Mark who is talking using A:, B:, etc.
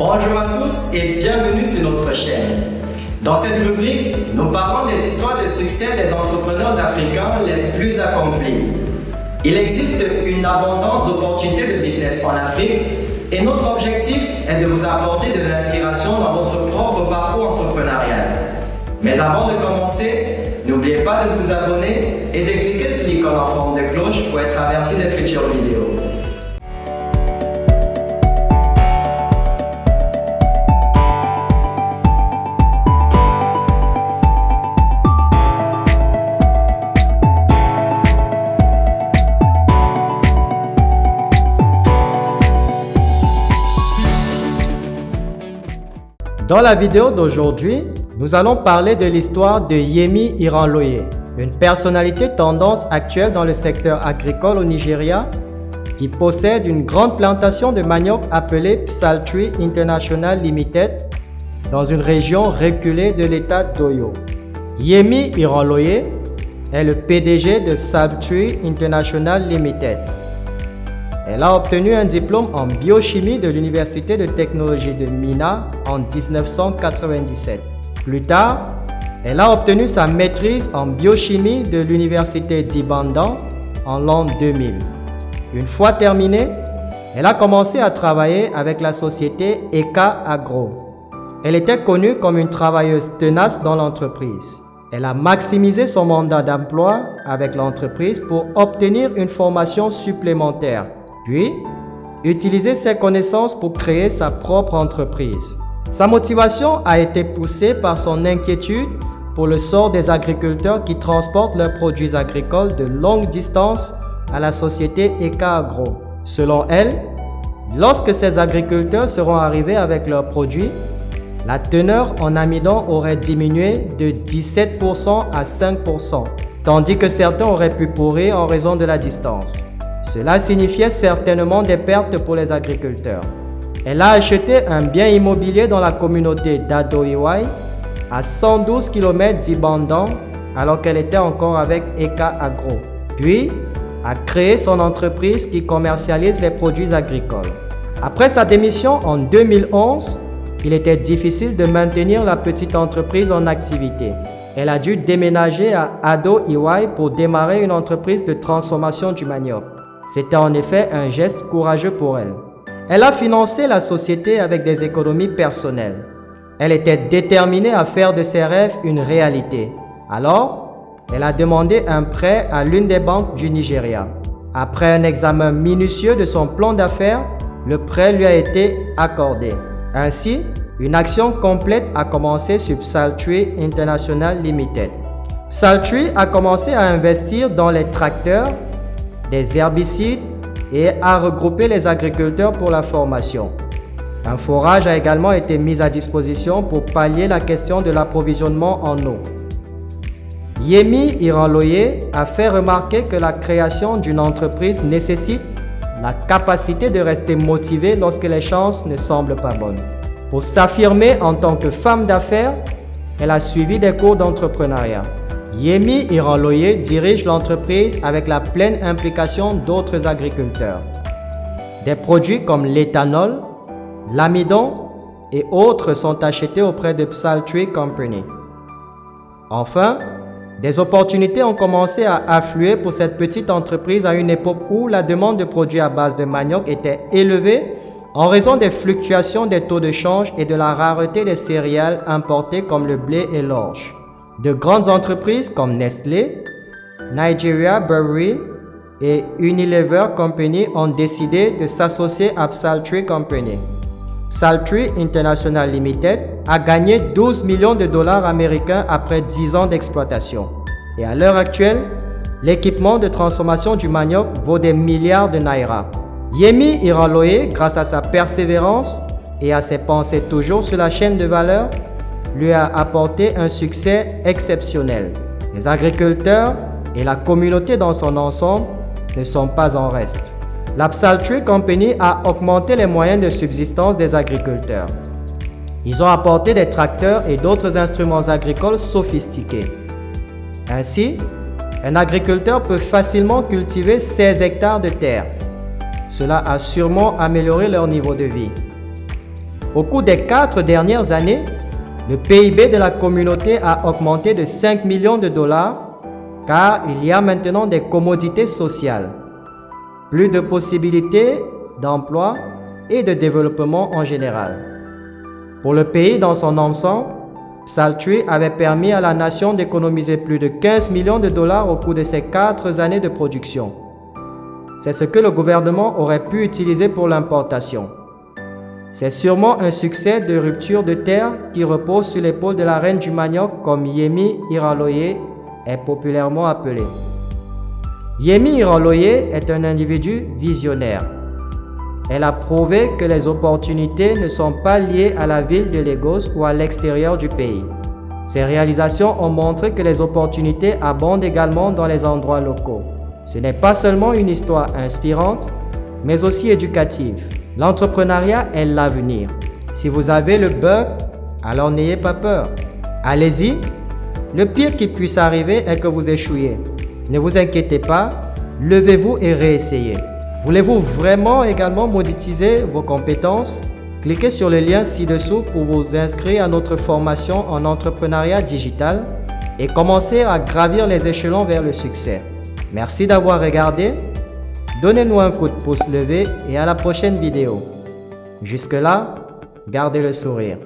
A: Bonjour à tous et bienvenue sur notre chaîne. Dans cette rubrique, nous parlons des histoires de succès des entrepreneurs africains les plus accomplis. Il existe une abondance d'opportunités de business en Afrique et notre objectif est de vous apporter de l'inspiration dans votre propre parcours entrepreneurial. Mais avant de commencer, n'oubliez pas de vous abonner et de cliquer sur l'icône en forme de cloche pour être averti des futures vidéos.
B: Dans la vidéo d'aujourd'hui, nous allons parler de l'histoire de Yemi Iranloye, une personnalité tendance actuelle dans le secteur agricole au Nigeria qui possède une grande plantation de manioc appelée Psaltree International Limited dans une région reculée de l'état d'Oyo. Yemi Iranloye est le PDG de Psaltree International Limited. Elle a obtenu un diplôme en biochimie de l'Université de technologie de Minna en 1997. Plus tard, elle a obtenu sa maîtrise en biochimie de l'Université d'Ibadan en l'an 2000. Une fois terminée, elle a commencé à travailler avec la société Eka Agro. Elle était connue comme une travailleuse tenace dans l'entreprise. Elle a maximisé son mandat d'emploi avec l'entreprise pour obtenir une formation supplémentaire. Puis, utiliser ses connaissances pour créer sa propre entreprise. Sa motivation a été poussée par son inquiétude pour le sort des agriculteurs qui transportent leurs produits agricoles de longue distance à la société Eka Agro. Selon elle, lorsque ces agriculteurs seront arrivés avec leurs produits, la teneur en amidon aurait diminué de 17% à 5%, tandis que certains auraient pu pourrir en raison de la distance. Cela signifiait certainement des pertes pour les agriculteurs. Elle a acheté un bien immobilier dans la communauté d'Ado-Iwai, à 112 km d'Ibadan, alors qu'elle était encore avec Eka Agro. Puis, a créé son entreprise qui commercialise les produits agricoles. Après sa démission en 2011, il était difficile de maintenir la petite entreprise en activité. Elle a dû déménager à Ado-Iwai pour démarrer une entreprise de transformation du manioc. C'était en effet un geste courageux pour elle. Elle a financé la société avec des économies personnelles. Elle était déterminée à faire de ses rêves une réalité. Alors, elle a demandé un prêt à l'une des banques du Nigeria. Après un examen minutieux de son plan d'affaires, le prêt lui a été accordé. Ainsi, une action complète a commencé sur Psaltree International Limited. Psaltree a commencé à investir dans les tracteurs, des herbicides et à regrouper les agriculteurs pour la formation. Un forage a également été mis à disposition pour pallier la question de l'approvisionnement en eau. Yemi Iranloye a fait remarquer que la création d'une entreprise nécessite la capacité de rester motivée lorsque les chances ne semblent pas bonnes. Pour s'affirmer en tant que femme d'affaires, elle a suivi des cours d'entrepreneuriat. Yemi Iranloye dirige l'entreprise avec la pleine implication d'autres agriculteurs. Des produits comme l'éthanol, l'amidon et autres sont achetés auprès de Psaltree Company. Enfin, des opportunités ont commencé à affluer pour cette petite entreprise à une époque où la demande de produits à base de manioc était élevée en raison des fluctuations des taux de change et de la rareté des céréales importées comme le blé et l'orge. De grandes entreprises comme Nestlé, Nigeria Brewery et Unilever Company ont décidé de s'associer à Psaltree Company. Psaltree International Limited a gagné 12 millions de dollars américains après 10 ans d'exploitation. Et à l'heure actuelle, l'équipement de transformation du manioc vaut des milliards de naira. Yemi Iranloye, grâce à sa persévérance et à ses pensées toujours sur la chaîne de valeur, lui a apporté un succès exceptionnel. Les agriculteurs et la communauté dans son ensemble ne sont pas en reste. La Psaltree Company a augmenté les moyens de subsistance des agriculteurs. Ils ont apporté des tracteurs et d'autres instruments agricoles sophistiqués. Ainsi, un agriculteur peut facilement cultiver 16 hectares de terre. Cela a sûrement amélioré leur niveau de vie. Au cours des 4 dernières années, le PIB de la communauté a augmenté de 5 millions de dollars car il y a maintenant des commodités sociales, plus de possibilités d'emploi et de développement en général. Pour le pays dans son ensemble, Psaltree avait permis à la nation d'économiser plus de 15 millions de dollars au cours de ces 4 années de production. C'est ce que le gouvernement aurait pu utiliser pour l'importation. C'est sûrement un succès de rupture de terre qui repose sur l'épaule de la reine du manioc comme Yemi Iraloye est populairement appelée. Yemi Iraloye est un individu visionnaire. Elle a prouvé que les opportunités ne sont pas liées à la ville de Lagos ou à l'extérieur du pays. Ses réalisations ont montré que les opportunités abondent également dans les endroits locaux. Ce n'est pas seulement une histoire inspirante, mais aussi éducative. L'entrepreneuriat est l'avenir. Si vous avez le bug, alors n'ayez pas peur. Allez-y. Le pire qui puisse arriver est que vous échouiez. Ne vous inquiétez pas, levez-vous et réessayez. Voulez-vous vraiment également monétiser vos compétences? Cliquez sur le lien ci-dessous pour vous inscrire à notre formation en entrepreneuriat digital et commencer à gravir les échelons vers le succès. Merci d'avoir regardé. Donnez-nous un coup de pouce levé et à la prochaine vidéo. Jusque-là, gardez le sourire.